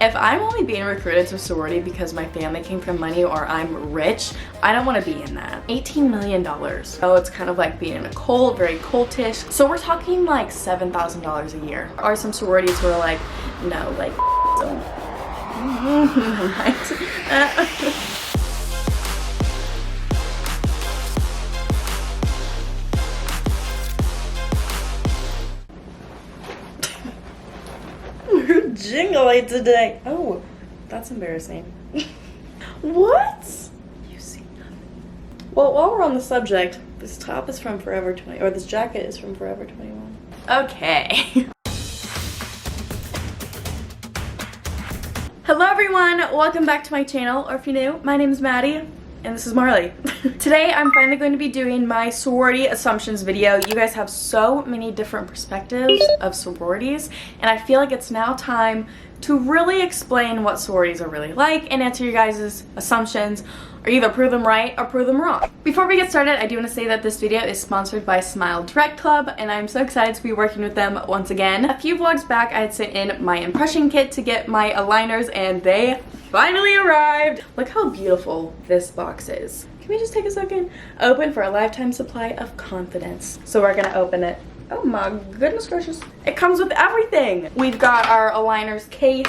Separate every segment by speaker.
Speaker 1: If I'm only being recruited to a sorority because my family came from money or I'm rich, I don't want to be in that. $18 million. So it's kind of like being in a cult, very cultish. So we're talking like $7,000 a year. Are some sororities who are like, no, like, don't. We're jingly today. Oh, that's embarrassing. What? You see nothing. Well, while we're on the subject, this top is from Forever 20, or this jacket is from Forever 21. Okay. Hello everyone, welcome back to my channel, or if you're new, my name is Maddie, and this is Marley. Today I'm finally going to be doing my sorority assumptions video. You guys have so many different perspectives of sororities, and I feel like it's now time to really explain what sororities are really like and answer you guys' assumptions, or either prove them right or prove them wrong. Before we get started, I do want to say that this video is sponsored by Smile Direct Club, and I'm so excited to be working with them once again. A few vlogs back, I had sent in my impression kit to get my aligners, and they finally arrived. Look how beautiful this box is. Can we just take a second? Open for a lifetime supply of confidence. So we're gonna open it. Oh my goodness gracious. It comes with everything. We've got our aligners case.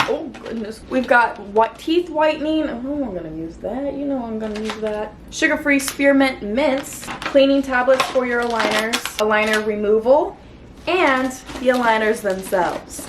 Speaker 1: Oh goodness. We've got teeth whitening. Oh, I'm gonna use that. You know I'm gonna use that. Sugar-free spearmint mints. Cleaning tablets for your aligners. Aligner removal. And the aligners themselves.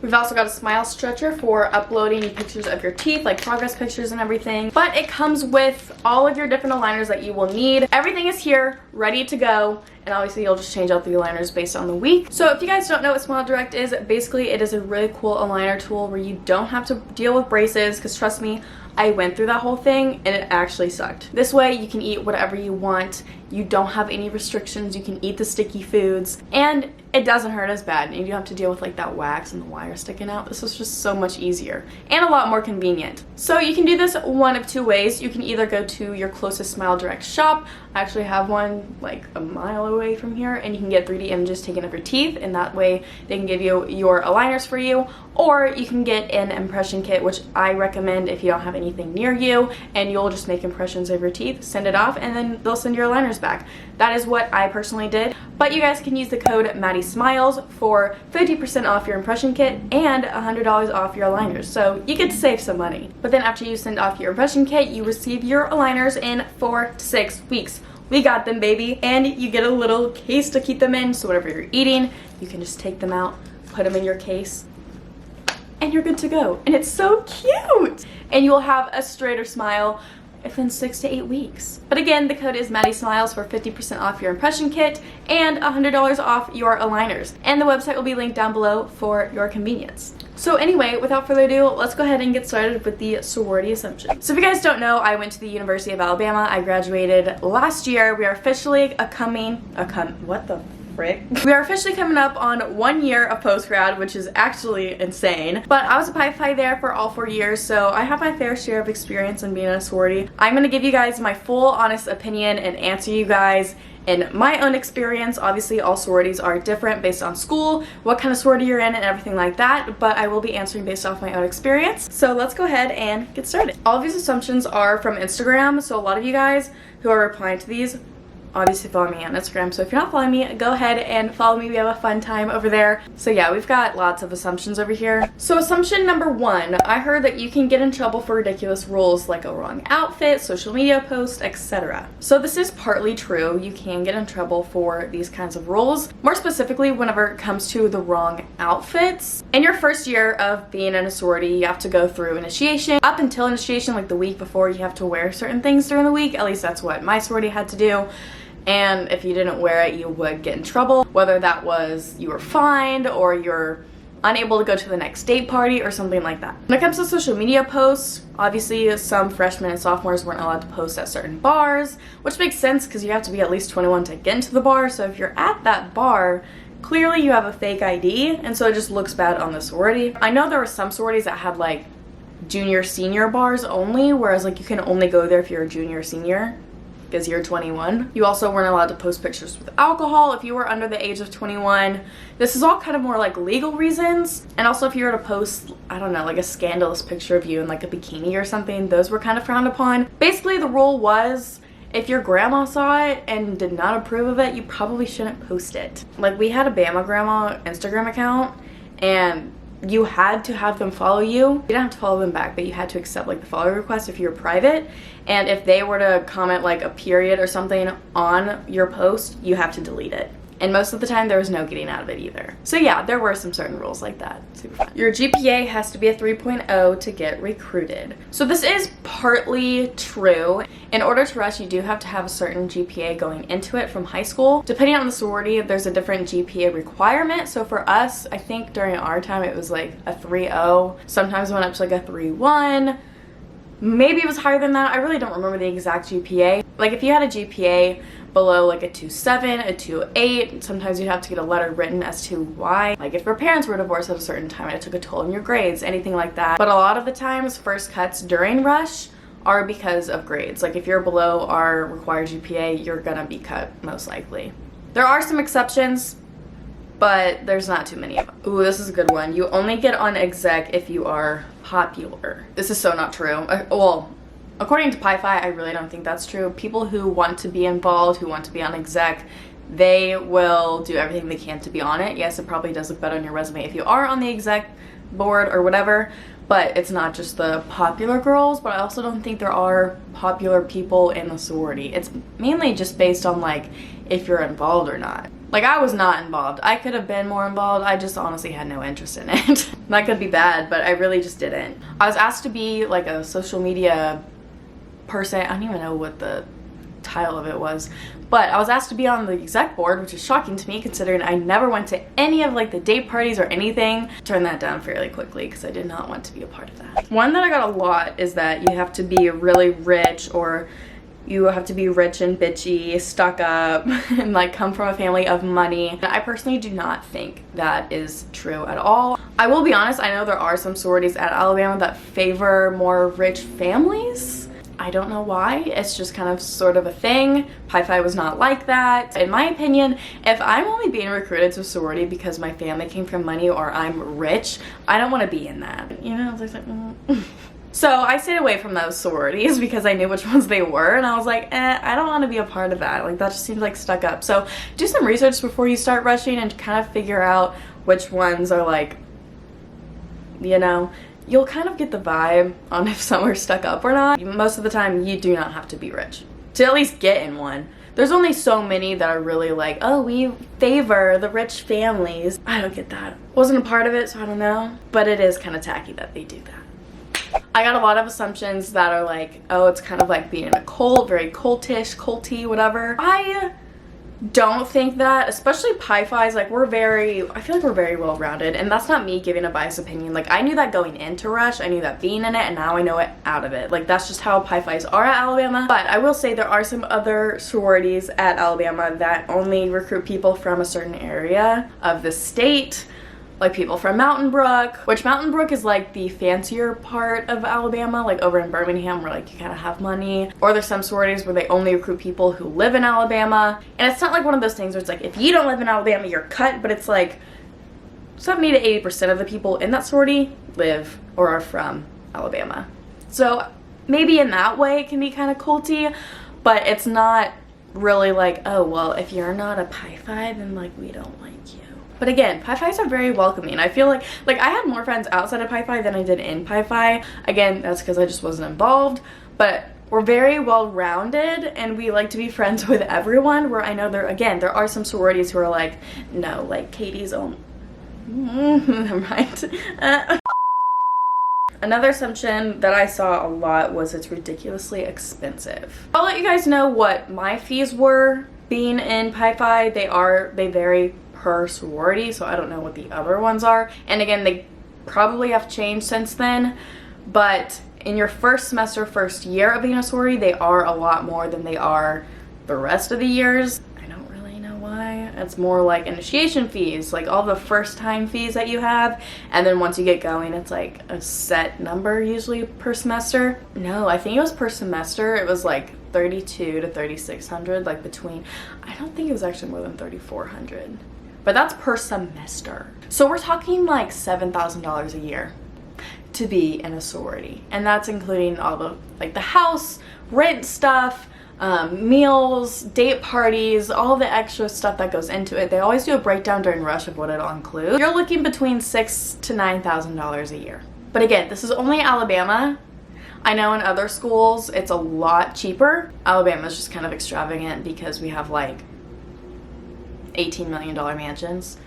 Speaker 1: We've also got a smile stretcher for uploading pictures of your teeth, like progress pictures and everything. But it comes with all of your different aligners that you will need. Everything is here, ready to go. And obviously you'll just change out the aligners based on the week. So if you guys don't know what Smile Direct is, basically it is a really cool aligner tool where you don't have to deal with braces, because trust me, I went through that whole thing and it actually sucked. This way you can eat whatever you want. You don't have any restrictions. You can eat the sticky foods and it doesn't hurt as bad, and you don't have to deal with like that wax and the wire sticking out. This is just so much easier and a lot more convenient. So you can do this one of two ways. You can either go to your closest Smile Direct shop. I actually have one like a mile away from here, and you can get 3D images taken of your teeth, and that way they can give you your aligners for you. Or you can get an impression kit, which I recommend if you don't have anything near you, and you'll just make impressions of your teeth, send it off, and then they'll send your aligners back. That is what I personally did. But you guys can use the code Maddie Smiles for 50% off your impression kit and $100 off your aligners. So you get to save some money. But then after you send off your impression kit, you receive your aligners in 4 to 6 weeks. We got them, baby. And you get a little case to keep them in, so whatever you're eating, you can just take them out, put them in your case, and you're good to go. And it's so cute! And you will have a straighter smile within 6 to 8 weeks. But again, the code is Maddie Smiles for 50% off your impression kit and $100 off your aligners. And the website will be linked down below for your convenience. So anyway, without further ado, let's go ahead and get started with the sorority assumption. So if you guys don't know, I went to the University of Alabama. I graduated last year. We are officially what the frick? We are officially coming up on 1 year of post-grad, which is actually insane. But I was a Pi there for all 4 years, so I have my fair share of experience in being in a sorority. I'm gonna give you guys my full honest opinion and answer you guys in my own experience. Obviously all sororities are different based on school, what kind of sorority you're in, and everything like that, but I will be answering based off my own experience. So let's go ahead and get started. All of these assumptions are from Instagram, so a lot of you guys who are replying to these obviously follow me on Instagram, so if you're not following me, go ahead and follow me. We have a fun time over there. So yeah, we've got lots of assumptions over here. So assumption number 1, I heard that you can get in trouble for ridiculous rules like a wrong outfit, social media post, etc. So this is partly true. You can get in trouble for these kinds of rules, more specifically whenever it comes to the wrong outfits. In your first year of being in a sorority, you have to go through initiation. Up until initiation, like the week before, you have to wear certain things during the week. At least that's what my sorority had to do. And if you didn't wear it, you would get in trouble, whether that was you were fined or you're unable to go to the next date party or something like that. When it comes to social media posts, obviously some freshmen and sophomores weren't allowed to post at certain bars, which makes sense because you have to be at least 21 to get into the bar. So if you're at that bar, clearly you have a fake ID, and so it just looks bad on the sorority. I know there were some sororities that had like junior senior bars only, whereas like you can only go there if you're a junior senior. because you're 21. You also weren't allowed to post pictures with alcohol if you were under the age of 21. This is all kind of more like legal reasons. And also if you were to post, I don't know, like a scandalous picture of you in like a bikini or something, those were kind of frowned upon. Basically the rule was, if your grandma saw it and did not approve of it, you probably shouldn't post it. Like we had a Bama Grandma Instagram account, and you had to have them follow you. You didn't have to follow them back, but you had to accept like the follow request if you were private. And if they were to comment like a period or something on your post, you have to delete it. And most of the time there was no getting out of it either. So yeah, there were some certain rules like that. Super fun. Your GPA has to be a 3.0 to get recruited. So this is partly true. In order to rush, you do have to have a certain GPA going into it from high school. Depending on the sorority, there's a different GPA requirement. So for us, I think during our time it was like a 3.0. Sometimes it went up to like a 3.1. Maybe it was higher than that. I really don't remember the exact GPA. Like if you had a GPA below like a 2.7, a 2.8, sometimes you'd have to get a letter written as to why. Like if your parents were divorced at a certain time and it took a toll on your grades, anything like that. But a lot of the times, first cuts during rush are because of grades. Like if you're below our required GPA, you're gonna be cut most likely. There are some exceptions, but there's not too many of them. Ooh, this is a good one. You only get on exec if you are popular. This is so not true. Well, according to Pi-Fi, I really don't think that's true. People who want to be involved, who want to be on exec, they will do everything they can to be on it. Yes, it probably does look better on your resume if you are on the exec board or whatever, but it's not just the popular girls. But I also don't think there are popular people in the sorority. It's mainly just based on like if you're involved or not. Like I was not involved. I could have been more involved. I just honestly had no interest in it. That could be bad, but I really just didn't. I was asked to be like a social media person. I don't even know what the title of it was, but I was asked to be on the exec board, which is shocking to me considering I never went to any of like the date parties or anything. Turned that down fairly quickly because I did not want to be a part of that. One that I got a lot is that you have to be really rich, or you have to be rich and bitchy, stuck up, and like come from a family of money. And I personally do not think that is true at all. I will be honest, I know there are some sororities at Alabama that favor more rich families. I don't know why. It's just kind of sort of a thing. Pi-Phi was not like that. In my opinion, if I'm only being recruited to a sorority because my family came from money or I'm rich, I don't want to be in that. You know, it's like, So I stayed away from those sororities because I knew which ones they were, and I was like, I don't want to be a part of that. Like that just seems like stuck up. So do some research before you start rushing and kind of figure out which ones are like, you know, you'll kind of get the vibe on if some are stuck up or not. Most of the time, you do not have to be rich to at least get in one. There's only so many that are really like, oh, we favor the rich families. I don't get that. Wasn't a part of it, so I don't know. But it is kind of tacky that they do that. I got a lot of assumptions that are like, oh, it's kind of like being in a cult, very cultish, culty, whatever. I don't think that, especially Pi-Phi's, like I feel like we're very well-rounded, and that's not me giving a biased opinion. Like I knew that going into rush, I knew that being in it, and now I know it out of it. Like that's just how Pi-Phi's are at Alabama. But I will say there are some other sororities at Alabama that only recruit people from a certain area of the state. Like people from Mountain Brook, which Mountain Brook is like the fancier part of Alabama, like over in Birmingham where like you kind of have money. Or there's some sororities where they only recruit people who live in Alabama. And it's not like one of those things where it's like, if you don't live in Alabama, you're cut, but it's like 70 to 80% of the people in that sorority live or are from Alabama. So maybe in that way it can be kind of culty, but it's not really like, oh, well, if you're not a Pi-Phi, then like we don't like you. But again, Pi-Phis are very welcoming. I feel like I had more friends outside of Pi-Phi than I did in Pi-Phi. Again, that's because I just wasn't involved. But we're very well-rounded and we like to be friends with everyone, where I know there are some sororities who are like, no, like Katie's own. Never mind. Another assumption that I saw a lot was it's ridiculously expensive. I'll let you guys know what my fees were being in Pi-Phi. They vary per sorority, so I don't know what the other ones are. And again, they probably have changed since then, but in your first semester, first year of being a sorority, they are a lot more than they are the rest of the years. I don't really know why. It's more like initiation fees, like all the first time fees that you have, and then once you get going, it's like a set number usually per semester. No, I think it was per semester. It was like 32 to 3,600, like between, I don't think it was actually more than 3,400, but that's per semester. So we're talking like $7,000 a year to be in a sorority, and that's including all the like the house rent stuff, meals, date parties, all the extra stuff that goes into it. They always do a breakdown during rush of what it'll include. You're looking between $6,000 to $9,000 a year. But again, this is only Alabama. I know in other schools it's a lot cheaper. Alabama's just kind of extravagant because we have like $18 million mansions.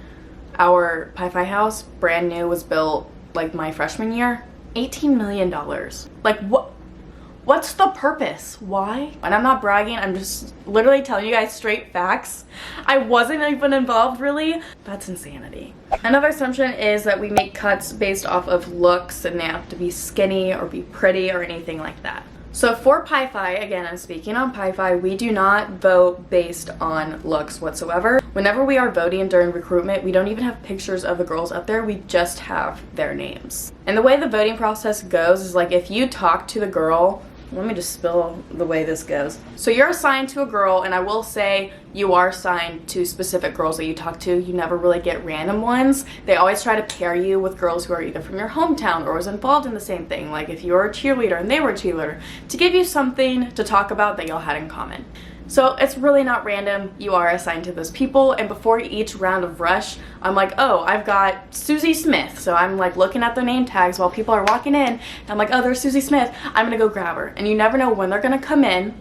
Speaker 1: Our Pi Phi house, brand new, was built like my freshman year. $18 million. Like what's the purpose? Why? And I'm not bragging, I'm just literally telling you guys straight facts. I wasn't even involved really. That's insanity. Another assumption is that we make cuts based off of looks, and they have to be skinny or be pretty or anything like that. So for Pi Phi, again, I'm speaking on Pi Phi, we do not vote based on looks whatsoever. Whenever we are voting during recruitment, we don't even have pictures of the girls up there, we just have their names. And the way the voting process goes is like if you talk to the girl, let me just spill the way this goes. So you're assigned to a girl, and I will say you are assigned to specific girls that you talk to. You never really get random ones. They always try to pair you with girls who are either from your hometown or was involved in the same thing. Like if you were a cheerleader and they were a cheerleader, to give you something to talk about that y'all had in common. So it's really not random. You are assigned to those people, and before each round of rush, I'm like, oh, I've got Susie Smith. So I'm like looking at their name tags while people are walking in, and I'm like, oh, there's Susie Smith. I'm gonna go grab her. And you never know when they're gonna come in.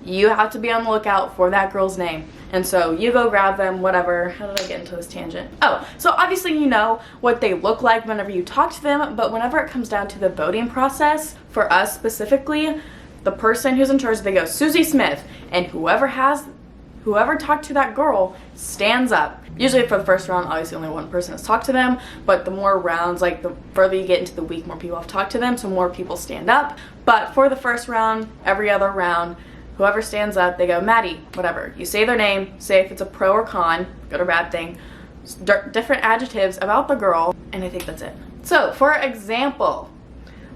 Speaker 1: You have to be on the lookout for that girl's name. And so you go grab them, whatever. How did I get into this tangent? Oh, so obviously you know what they look like whenever you talk to them, but whenever it comes down to the voting process, for us specifically, the person who's in charge, they go Susie Smith, and whoever talked to that girl stands up. Usually for the first round, obviously only one person has talked to them, but the more rounds, like the further you get into the week, more people have talked to them, so more people stand up. But for the first round, every other round, whoever stands up, they go Maddie, whatever. You say their name, say if it's a pro or con, good or bad thing, different adjectives about the girl, and I think that's it. So for example,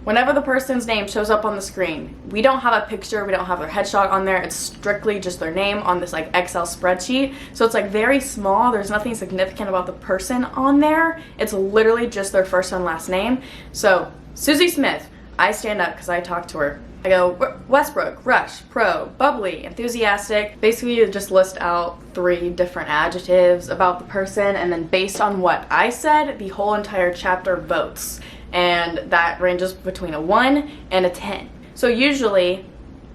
Speaker 1: whenever the person's name shows up on the screen, we don't have a picture, we don't have their headshot on there, it's strictly just their name on this like Excel spreadsheet. So it's like very small, there's nothing significant about the person on there. It's literally just their first and last name. So Susie Smith, I stand up because I talked to her. I go Westbrook, rush, pro, bubbly, enthusiastic. Basically you just list out 3 different adjectives about the person, and then based on what I said, the whole entire chapter votes. And that ranges between a 1 and a 10. So usually,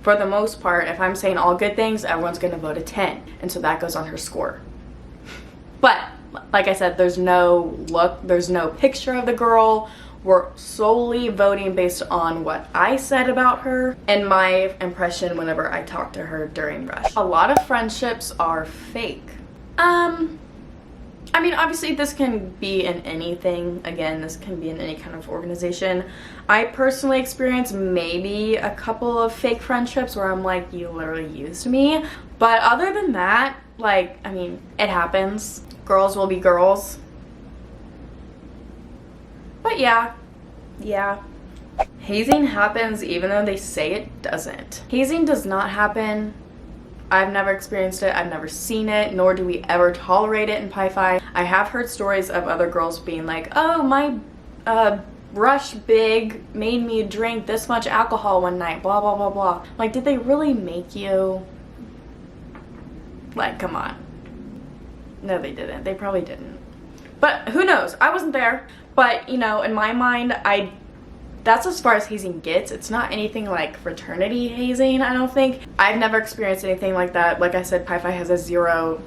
Speaker 1: for the most part, if I'm saying all good things, everyone's gonna vote a 10. And so that goes on her score. But, like I said, there's no look, there's no picture of the girl. We're solely voting based on what I said about her and my impression whenever I talked to her during rush. A lot of friendships are fake. I mean, obviously this can be in anything. Again, this can be in any kind of organization. I personally experienced maybe a couple of fake friendships where I'm like, you literally used me. But other than that, like, I mean, it happens. Girls will be girls. But yeah. Hazing happens even though they say it doesn't. Hazing does not happen. I've never experienced it, I've never seen it, nor do we ever tolerate it in Pi Phi. I have heard stories of other girls being like, oh, my rush big made me drink this much alcohol one night, blah, blah, blah, blah. Like, did they really make you? Like, come on. No, they didn't. They probably didn't. But who knows? I wasn't there. But, you know, in my mind, that's as far as hazing gets. It's not anything like fraternity hazing, I don't think. I've never experienced anything like that. Like I said, Pi Phi has a zero,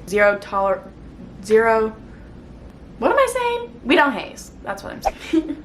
Speaker 1: what am I saying? We don't haze. That's what I'm saying.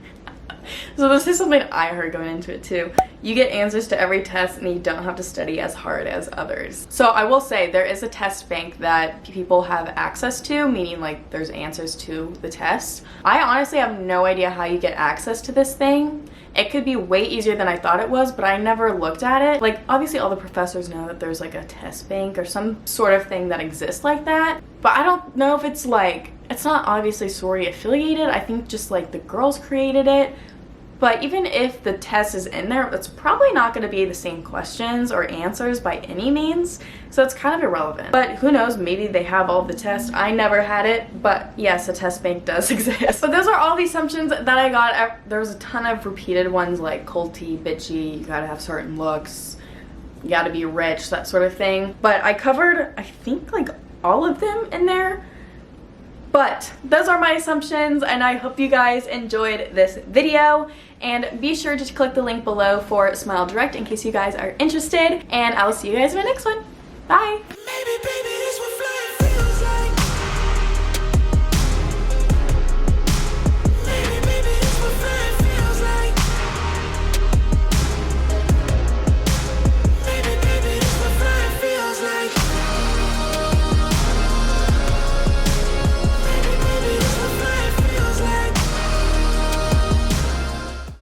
Speaker 1: So this is something I heard going into it too. You get answers to every test and you don't have to study as hard as others. So I will say there is a test bank that people have access to, meaning like there's answers to the test. I honestly have no idea how you get access to this thing. it could be way easier than I thought it was, but I never looked at it. Like, obviously all the professors know that there's like a test bank or some sort of thing that exists like that, but I don't know if it's like, it's not obviously sorority affiliated. I think just like the girls created it. But even if the test is in there, it's probably not going to be the same questions or answers by any means. So it's kind of irrelevant. But who knows, maybe they have all the tests. I never had it, but yes, a test bank does exist. But those are all the assumptions that I got. There was a ton of repeated ones like culty, bitchy, you gotta have certain looks, you gotta be rich, that sort of thing. But I covered, I think, like all of them in there. But those are my assumptions, and I hope you guys enjoyed this video. And be sure to click the link below for Smile Direct in case you guys are interested. And I will see you guys in my next one. Bye!